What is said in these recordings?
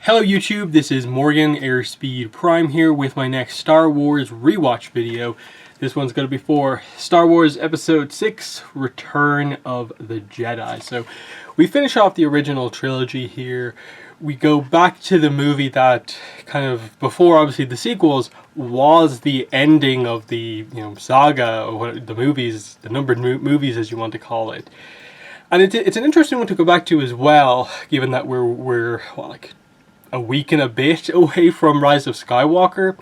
Hello YouTube, this is Morgan Airspeed Prime here with my next Star Wars Rewatch video. This one's going to be for Star Wars Episode 6, Return of the Jedi. So we finish off the original trilogy here. We go back to the movie that kind of, before obviously the sequels, was the ending of the saga, or what, the movies, the numbered movies as you want to call it. And it's an interesting one to go back to as well, given that we're like a week and a bit away from Rise of Skywalker,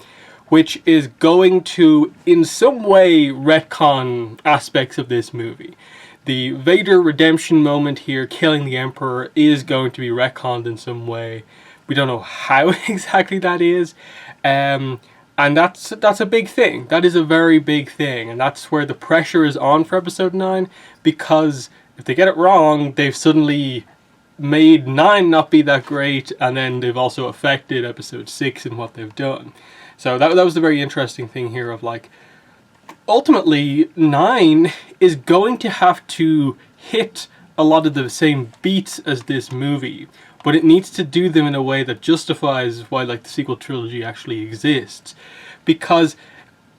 which is going to, in some way, retcon aspects of this movie. The Vader redemption moment here, killing the Emperor, is going to be retconned in some way. We don't know how exactly that is, and that's a big thing. That is a very big thing, and that's where the pressure is on for Episode 9, because if they get it wrong, they've suddenly made 9 not be that great, and then they've also affected Episode 6 in what they've done. So that was the very interesting thing here of, like, ultimately 9 is going to have to hit a lot of the same beats as this movie, but it needs to do them in a way that justifies why, like, the sequel trilogy actually exists. Because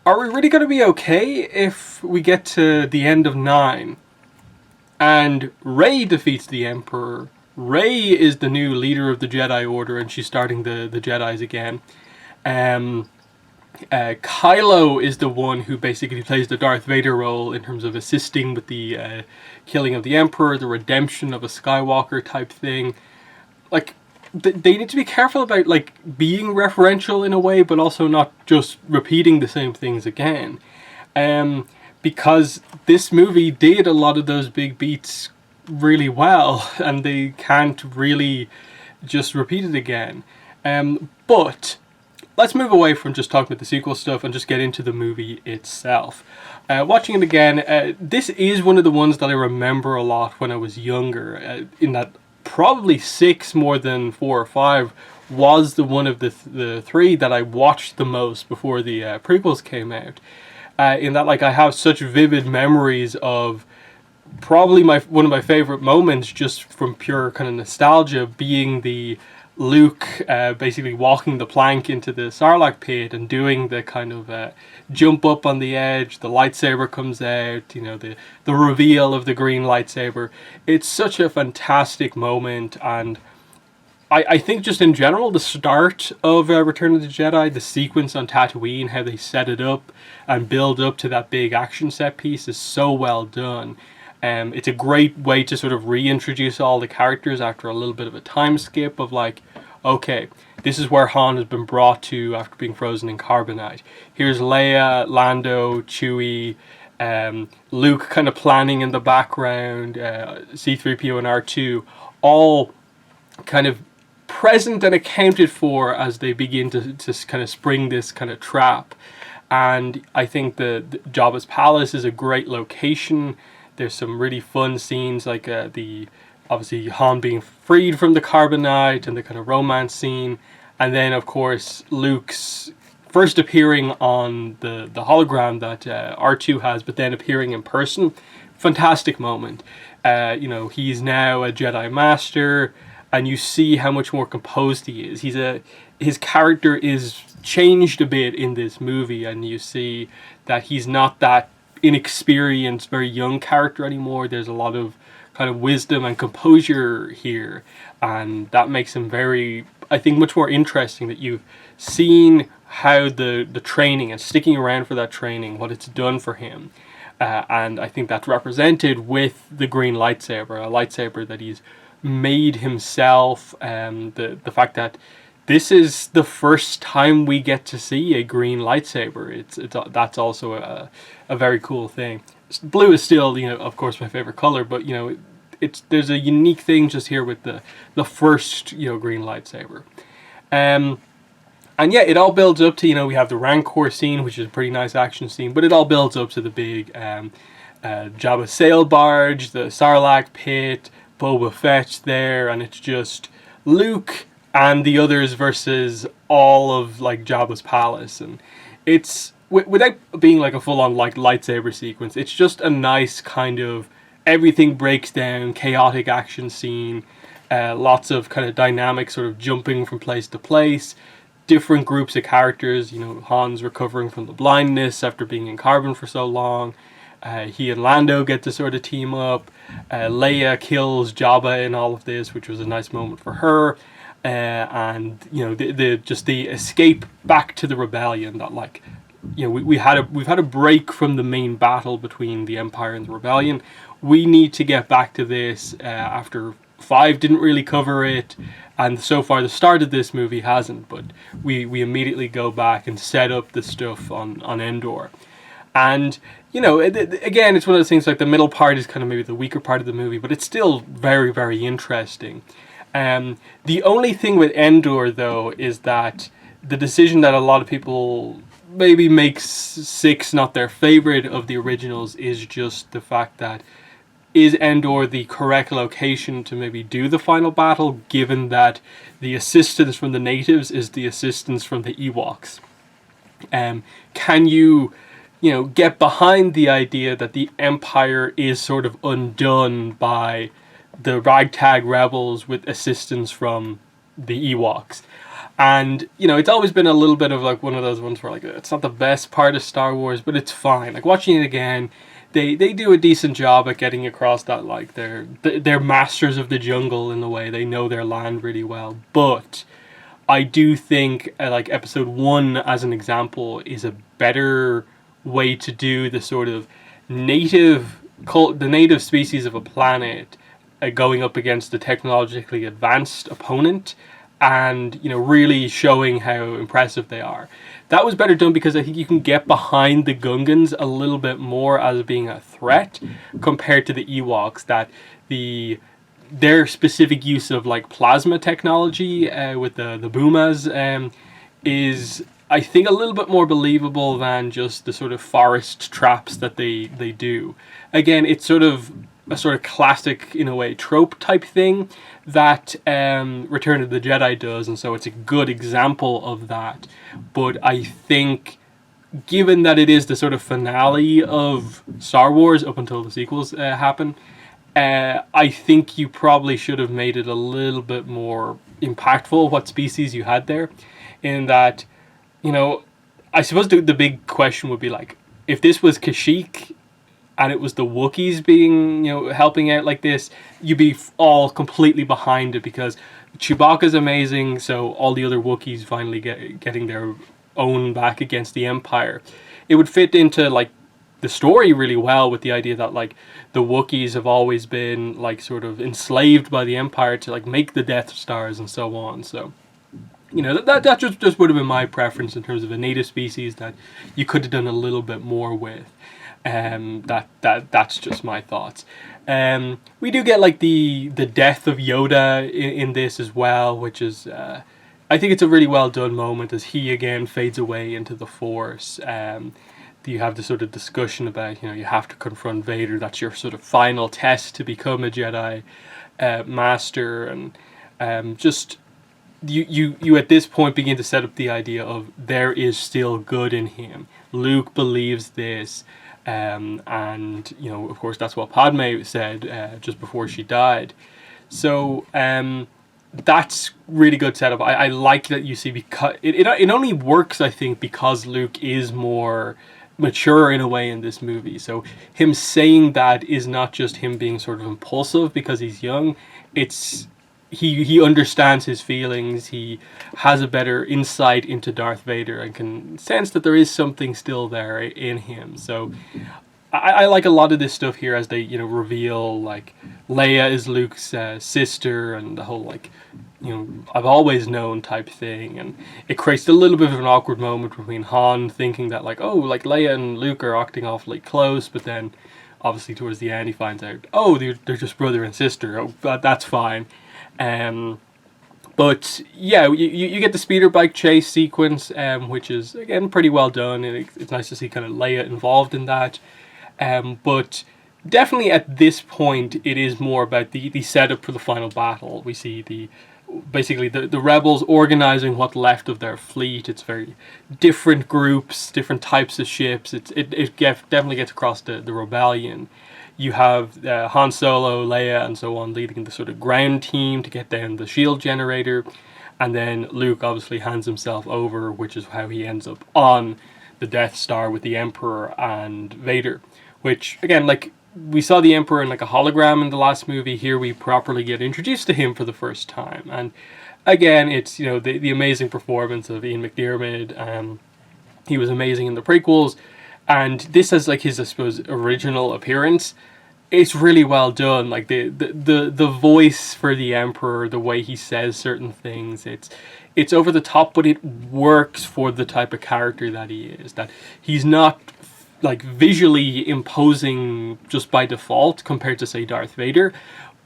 are we really going to be okay if we get to the end of 9 and Rey defeats the Emperor? Rey is the new leader of the Jedi Order, and she's starting the Jedis again. Kylo is the one who basically plays the Darth Vader role in terms of assisting with the killing of the Emperor, the redemption of a Skywalker type thing. Like, they need to be careful about, like, being referential in a way, but also not just repeating the same things again. Because this movie did a lot of those big beats really well, and they can't really just repeat it again. But let's move away from just talking about the sequel stuff and just get into the movie itself. Watching it again, this is one of the ones that I remember a lot when I was younger, in that probably 6 more than 4 or 5 was the one of the 3 that I watched the most before the prequels came out. In that, like, I have such vivid memories of probably one of my favorite moments, just from pure kind of nostalgia, being the Luke basically walking the plank into the Sarlacc pit and doing the kind of jump up on the edge. The lightsaber comes out, the reveal of the green lightsaber. It's such a fantastic moment, and I think just in general, the start of Return of the Jedi, the sequence on Tatooine, how they set it up and build up to that big action set piece is so well done. It's a great way to sort of reintroduce all the characters after a little bit of a time skip of, like, okay, this is where Han has been brought to after being frozen in carbonite. Here's Leia, Lando, Chewie, Luke kind of planning in the background, C-3PO and R2, all kind of present and accounted for as they begin to kind of spring this kind of trap. And I think the Jabba's palace is a great location. There's some really fun scenes, like obviously Han being freed from the carbonite and the kind of romance scene, and then of course Luke's first appearing on the hologram that R2 has, but then appearing in person. Fantastic moment. He's now a Jedi Master, and you see how much more composed he is. His character is changed a bit in this movie, and you see that he's not that inexperienced, very young character anymore. There's a lot of kind of wisdom and composure here, and that makes him very, I think, much more interesting, that you've seen how the training and sticking around for that training, what it's done for him. And I think that's represented with the green lightsaber, a lightsaber that he's made himself. The fact that this is the first time we get to see a green lightsaber. That's also a very cool thing. Blue is still, of course, my favorite color, but there's a unique thing just here with the first green lightsaber. And yeah, it all builds up to, we have the Rancor scene, which is a pretty nice action scene, but it all builds up to the big Jabba sail barge, the Sarlacc pit, Boba Fett's there, and it's just Luke and the others versus all of, like, Jabba's palace. And it's, without being like a full-on, like, lightsaber sequence, it's just a nice kind of everything breaks down, chaotic action scene. lots of kind of dynamic sort of jumping from place to place, different groups of characters. Han's recovering from the blindness after being in carbon for so long. He and Lando get to sort of team up. Leia kills Jabba in all of this, which was a nice moment for her. And the escape back to the rebellion, that we've had a break from the main battle between the Empire and the Rebellion. We need to get back to this after 5 didn't really cover it, and so far the start of this movie hasn't. But we immediately go back and set up the stuff on Endor, and again, it's one of those things, like the middle part is kind of maybe the weaker part of the movie, but it's still very, very interesting. The only thing with Endor, though, is that the decision that a lot of people maybe makes 6 not their favorite of the originals is just the fact that, is Endor the correct location to maybe do the final battle, given that the assistance from the natives is the assistance from the Ewoks? Can you get behind the idea that the Empire is sort of undone by the ragtag rebels with assistance from the Ewoks? And it's always been a little bit of like one of those ones where like it's not the best part of Star Wars, but it's fine. Like watching it again, they do a decent job at getting across that like they're masters of the jungle in the way, they know their land really well. But I do think like Episode 1 as an example is a better way to do the sort of native species of a planet going up against the technologically advanced opponent, and really showing how impressive they are. That was better done because I think you can get behind the Gungans a little bit more as being a threat compared to the Ewoks, that their specific use of like plasma technology with the Boomas is, I think, a little bit more believable than just the sort of forest traps that they do. Again, it's sort of a sort of classic, in a way, trope type thing that Return of the Jedi does, and so it's a good example of that. But I think, given that it is the sort of finale of Star Wars up until the sequels happen, I think you probably should have made it a little bit more impactful what species you had there, in that, I suppose the big question would be like, if this was Kashyyyk and it was the Wookiees being, helping out like this, you'd be all completely behind it because Chewbacca's amazing, so all the other Wookiees finally getting their own back against the Empire. It would fit into like the story really well, with the idea that like the Wookiees have always been like sort of enslaved by the Empire to like make the Death Stars and so on. So that just would have been my preference in terms of a native species that you could have done a little bit more with. That's just my thoughts. We do get like the death of Yoda in this as well, which is I think it's a really well done moment as he again fades away into the Force. You have this sort of discussion about you have to confront Vader. That's your sort of final test to become a Jedi master, and just you at this point begin to set up the idea of there is still good in him. Luke believes this. And of course that's what Padme said just before she died. So that's really good setup. I like that you see, because it only works, I think, because Luke is more mature in a way in this movie. So him saying that is not just him being sort of impulsive because he's young. It's he understands his feelings. He has a better insight into Darth Vader and can sense that there is something still there in him. So I like a lot of this stuff here as they reveal like Leia is Luke's sister, and the whole like I've always known type thing, and it creates a little bit of an awkward moment between Han thinking that like, oh, like Leia and Luke are acting awfully close, but then obviously towards the end he finds out, oh, they're just brother and sister. Oh, that's fine. But yeah, you get the speeder bike chase sequence, which is again pretty well done, and it's nice to see kind of Leia involved in that. But definitely at this point, it is more about the setup for the final battle. We see basically the rebels organizing what's left of their fleet. It's very different groups, different types of ships. It definitely gets across the rebellion. you have Han Solo, Leia, and so on leading the sort of ground team to get down the shield generator, and then Luke obviously hands himself over, which is how he ends up on the Death Star with the Emperor and Vader. Which, again, like, we saw the Emperor in like a hologram in the last movie. Here we properly get introduced to him for the first time, and again, it's, you know, the amazing performance of Ian McDiarmid. He was amazing in the prequels, and this is like his, I suppose, original appearance. It's really well done. Like the voice for the Emperor, the way he says certain things, it's over the top, but it works for the type of character that he is. That he's not like visually imposing just by default compared to, say, Darth Vader,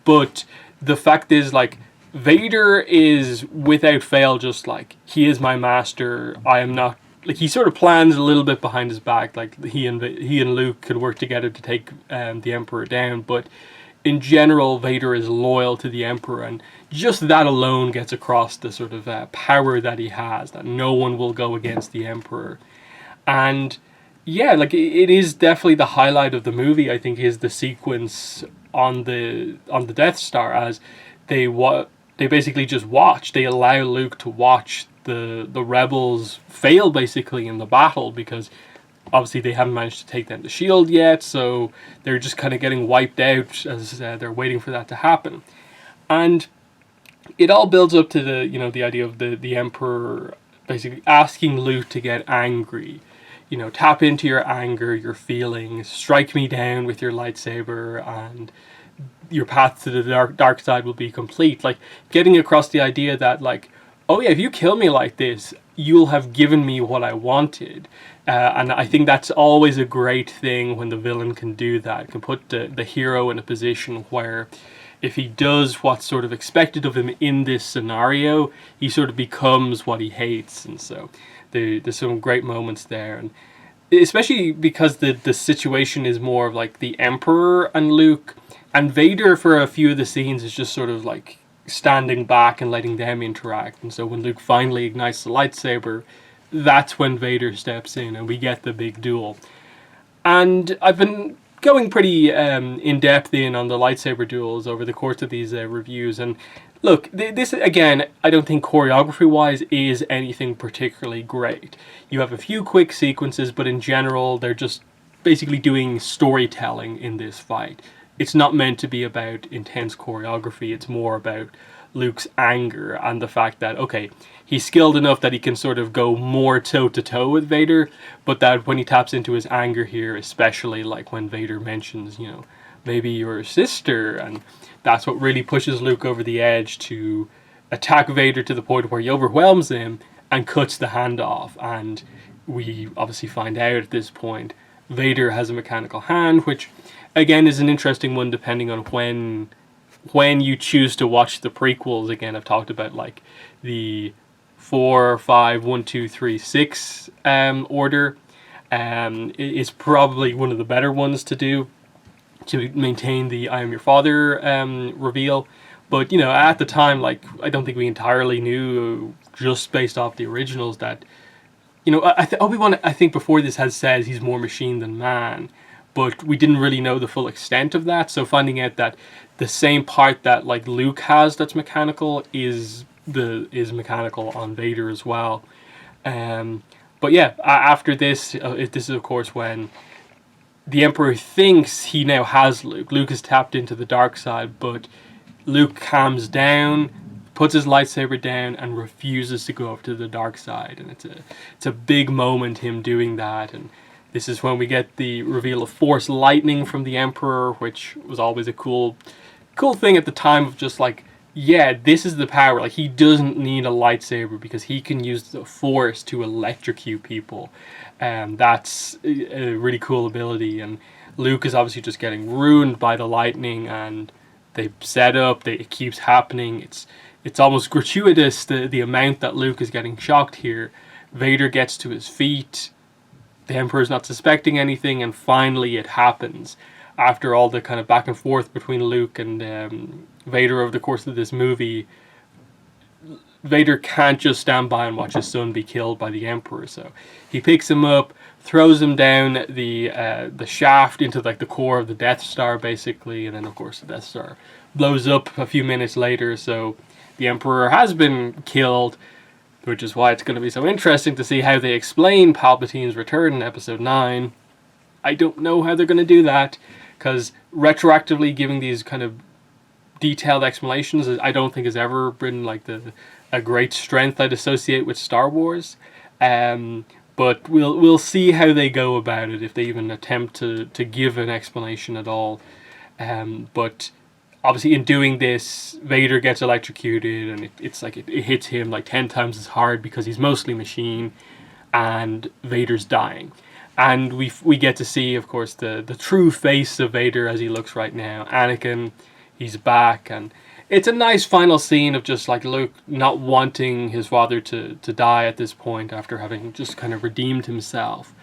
but the fact is, like, Vader is without fail just like, he is my master. I am not, like, he sort of plans a little bit behind his back, like he and Luke could work together to take the Emperor down, but in general Vader is loyal to the Emperor, and just that alone gets across the sort of power that he has, that no one will go against the Emperor. And yeah, like, it is definitely the highlight of the movie, I think, is the sequence on the Death Star, as they basically just watch. They allow Luke to watch the rebels fail basically in the battle, because obviously they haven't managed to take down the shield yet, so they're just kind of getting wiped out as they're waiting for that to happen. And it all builds up to the, you know, the idea of the Emperor basically asking Luke to get angry. You know, tap into your anger, your feelings, strike me down with your lightsaber, and your path to the dark side will be complete. Like, getting across the idea that, like, oh yeah, if you kill me like this, you'll have given me what I wanted. And I think that's always a great thing when the villain can do that, can put the hero in a position where if he does what's sort of expected of him in this scenario, he sort of becomes what he hates. And so there's some great moments there, and especially because the situation is more of like the Emperor and Luke, and Vader for a few of the scenes is just sort of like standing back and letting them interact. And so when Luke finally ignites the lightsaber, that's when Vader steps in and we get the big duel. And I've been going pretty in depth on the lightsaber duels over the course of these reviews, and look, this again, I don't think choreography wise is anything particularly great. You have a few quick sequences, but in general they're just basically doing storytelling in this fight. It's not meant to be about intense choreography. It's more about Luke's anger and the fact that, okay, he's skilled enough that he can sort of go more toe-to-toe with Vader, but that when he taps into his anger here, especially like when Vader mentions, you know, maybe your sister, and that's what really pushes Luke over the edge to attack Vader to the point where he overwhelms him and cuts the hand off. And we obviously find out at this point Vader has a mechanical hand, which again is an interesting one depending on when you choose to watch the prequels. Again, I've talked about like the 4, 5, 1, 2, 3, 6 order. Is probably one of the better ones to do to maintain the I am your father reveal. But, you know, at the time, like, I don't think we entirely knew, just based off the originals, that, you know, Obi-Wan, I think before this has said he's more machine than man, but we didn't really know the full extent of that. So finding out that the same part that like Luke has that's mechanical is mechanical on Vader as well. But yeah, after this, this is of course when the Emperor thinks he now has Luke. Luke is tapped into the dark side, but Luke calms down, puts his lightsaber down, and refuses to go over to the dark side. And it's a big moment, him doing that. And this is when we get the reveal of Force lightning from the Emperor, which was always a cool thing at the time, of just like, yeah, this is the power. Like, he doesn't need a lightsaber because he can use the Force to electrocute people. And that's a really cool ability. And Luke is obviously just getting ruined by the lightning, and they set up, it keeps happening. It's almost gratuitous, the amount that Luke is getting shocked here. Vader gets to his feet. The Emperor's not suspecting anything, and finally it happens. After all the kind of back and forth between Luke and Vader over the course of this movie, Vader can't just stand by and watch his son be killed by the Emperor. So he picks him up, throws him down the shaft into like the core of the Death Star, basically, and then of course the Death Star blows up a few minutes later. So the Emperor has been killed, which is why it's going to be so interesting to see how they explain Palpatine's return in Episode 9. I don't know how they're going to do that, because retroactively giving these kind of detailed explanations, I don't think has ever been like a great strength I'd associate with Star Wars. But we'll see how they go about it, if they even attempt to give an explanation at all. But obviously in doing this, Vader gets electrocuted, and it's like it hits him like 10 times as hard because he's mostly machine, and Vader's dying. And we get to see, of course, the true face of Vader as he looks right now. Anakin, he's back, and it's a nice final scene of just like Luke not wanting his father to die at this point after having just kind of redeemed himself.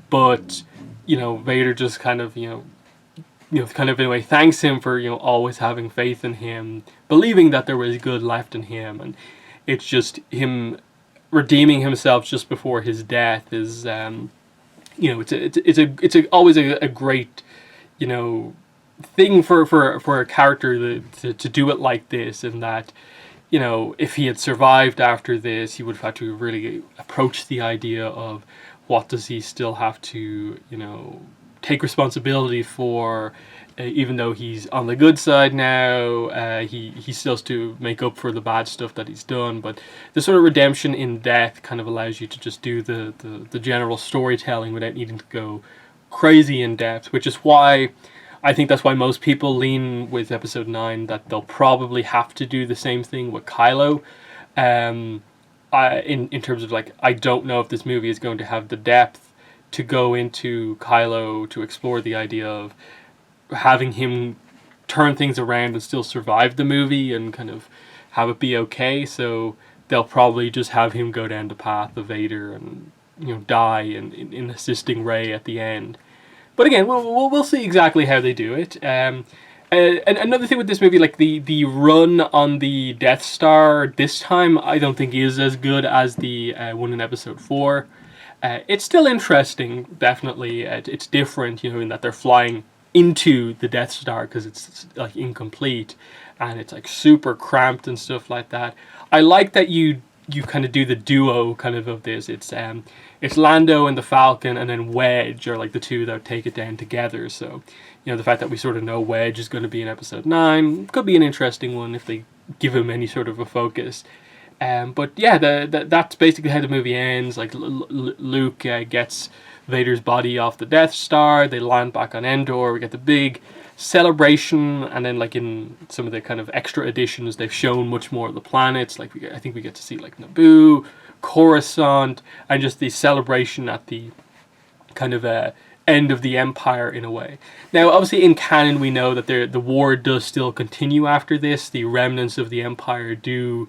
But, Vader just kind of, kind of in a way thanks him for, always having faith in him, believing that there was good left in him. And it's just him redeeming himself just before his death is, it's always a great, thing for a character to do it like this, and that, if he had survived after this, he would have had to really approach the idea of what does he still have to, take responsibility for, even though he's on the good side now, he still has to make up for the bad stuff that he's done. But the sort of redemption in death kind of allows you to just do the general storytelling without needing to go crazy in depth, which is why I think that's why most people lean with Episode 9, that they'll probably have to do the same thing with Kylo. In terms of like, I don't know if this movie is going to have the depth to go into Kylo, to explore the idea of having him turn things around and still survive the movie and kind of have it be okay. So they'll probably just have him go down the path of Vader and die in assisting Rey at the end. But again, we'll see exactly how they do it. And another thing with this movie, like the run on the Death Star this time, I don't think is as good as the one in Episode 4. It's still interesting, definitely. It's different, in that they're flying into the Death Star because it's like incomplete and it's like super cramped and stuff like that. I like that you kind of do the duo kind of this. It's Lando and the Falcon, and then Wedge are like the two that take it down together. So, the fact that we sort of know Wedge is going to be in Episode 9 could be an interesting one if they give him any sort of a focus. But yeah, that's basically how the movie ends. Like Luke gets Vader's body off the Death Star. They land back on Endor. We get the big celebration, and then like in some of the kind of extra editions, they've shown much more of the planets. Like I think we get to see like Naboo, Coruscant, and just the celebration at the kind of end of the Empire in a way. Now, obviously in canon, we know that the war does still continue after this. The remnants of the Empire do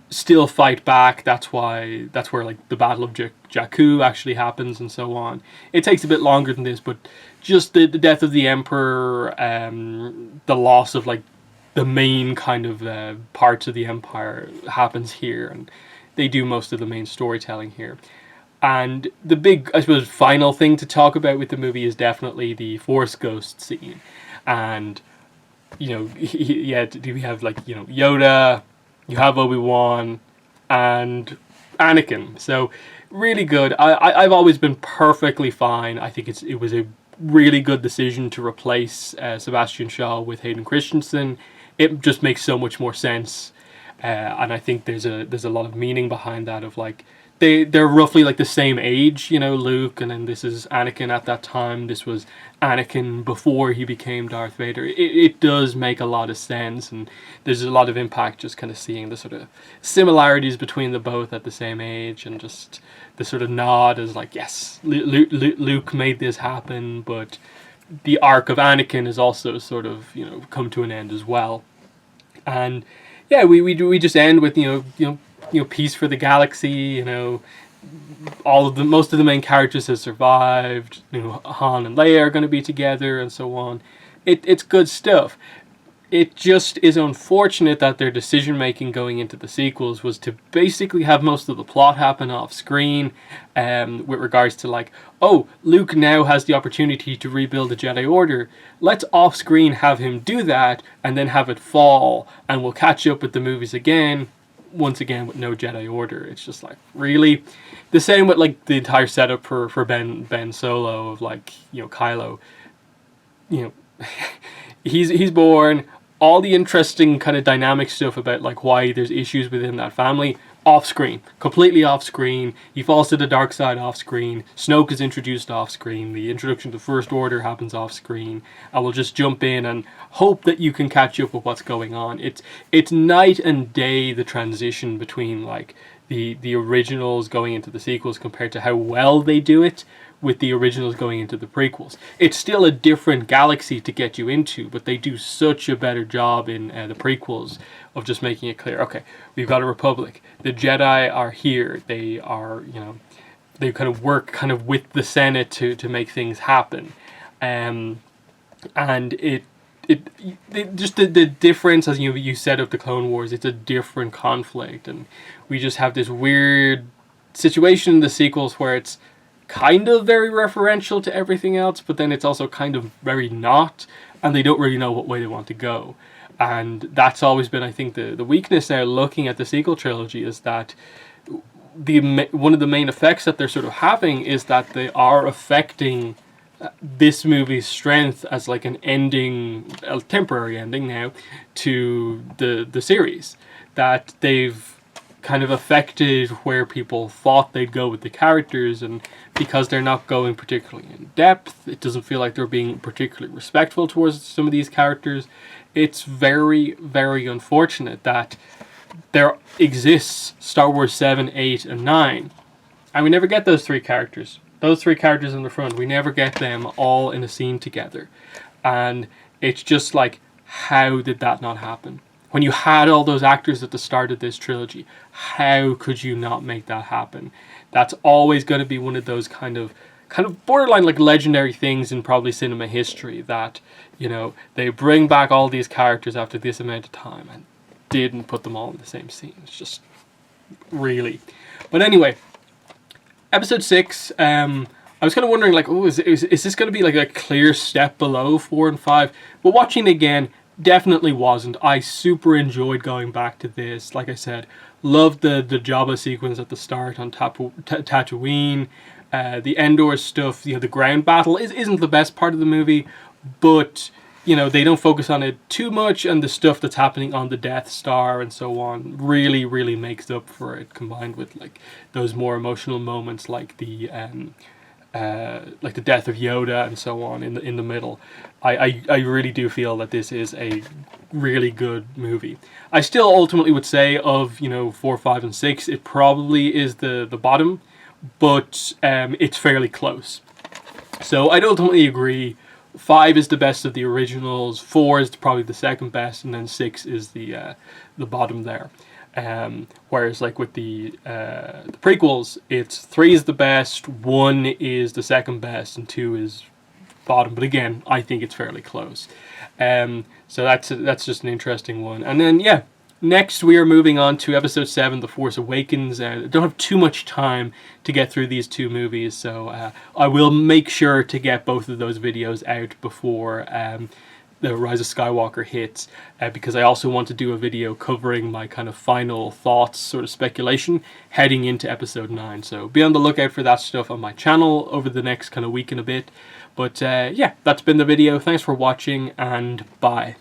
still fight back. That's where like the Battle of Jakku actually happens and so on. It takes a bit longer than this, but just the death of the Emperor, the loss of like the main kind of parts of the Empire happens here, and they do most of the main storytelling here. And the big, I suppose, final thing to talk about with the movie is definitely the Force Ghost scene. And, we have like, Yoda, you have Obi-Wan, and Anakin. So, really good. I've always been perfectly fine. I think it was a really good decision to replace Sebastian Shaw with Hayden Christensen. It just makes so much more sense. And I think there's a lot of meaning behind that, of like they're roughly like the same age, Luke, and then this is Anakin at that time. This was Anakin before he became Darth Vader. It does make a lot of sense, and there's a lot of impact just kind of seeing the sort of similarities between the both at the same age, and just the sort of nod as like, yes, Luke made this happen, but the arc of Anakin is also sort of come to an end as well. And yeah, we just end with peace for the galaxy. Most of the main characters have survived. Han and Leia are going to be together, and so on. It's good stuff. It just is unfortunate that their decision making going into the sequels was to basically have most of the plot happen off screen, with regards to like, oh, Luke now has the opportunity to rebuild the Jedi Order. Let's off screen have him do that and then have it fall, and we'll catch up with the movies again, once again with no Jedi Order. It's just like, really? The same with like the entire setup for Ben Solo of like, Kylo. He's born. All the interesting kind of dynamic stuff about like why there's issues within that family, off screen, completely off screen. He falls to the dark side off screen. Snoke is introduced off screen. The introduction to the First Order happens off screen. I will just jump in and hope that you can catch up with what's going on. It's night and day, the transition between like the originals going into the sequels compared to how well they do it with the originals going into the prequels. It's still a different galaxy to get you into, but they do such a better job in the prequels of just making it clear, okay, we've got a republic. The Jedi are here. They are, they kind of work kind of with the Senate to make things happen. And it just the difference, as you said, of the Clone Wars, it's a different conflict, and we just have this weird situation in the sequels where it's kind of very referential to everything else, but then it's also kind of very not, and they don't really know what way they want to go. And that's always been, I think, the weakness now looking at the sequel trilogy, is that one of the main effects that they're sort of having is that they are affecting this movie's strength as like an ending, a temporary ending now, to the series. That they've kind of affected where people thought they'd go with the characters, and because they're not going particularly in depth, it doesn't feel like they're being particularly respectful towards some of these characters. It's very, very unfortunate that there exists Star Wars 7, 8, and 9, and we never get those three characters. Those three characters in the front, we never get them all in a scene together. And it's just like, how did that not happen? When you had all those actors at the start of this trilogy, how could you not make that happen? That's always going to be one of those kind of borderline like legendary things in probably cinema history, that, they bring back all these characters after this amount of time and didn't put them all in the same scene. It's just really. But anyway, episode 6, I was kind of wondering, like, is this going to be like a clear step below 4 and 5? But watching it again, definitely wasn't. I super enjoyed going back to this. Like I said, loved the Jabba sequence at the start on Tatooine. The Endor stuff, the ground battle isn't the best part of the movie, but they don't focus on it too much, and the stuff that's happening on the Death Star and so on really, really makes up for it, combined with like those more emotional moments like the death of Yoda and so on in the middle. I really do feel that this is a really good movie. I still ultimately would say of 4, 5, and 6, it probably is the bottom, but it's fairly close. So I'd ultimately agree. 5 is the best of the originals. 4 is probably the second best, and then 6 is the bottom there. Whereas like with the prequels, it's 3 is the best, 1 is the second best, and 2 is bottom. But again, I think it's fairly close. So that's just an interesting one. And then next we are moving on to episode 7, The Force Awakens. I don't have too much time to get through these two movies, so I will make sure to get both of those videos out before The Rise of Skywalker hits, because I also want to do a video covering my kind of final thoughts, sort of speculation, heading into episode 9. So be on the lookout for that stuff on my channel over the next kind of week and a bit. But that's been the video. Thanks for watching, and bye.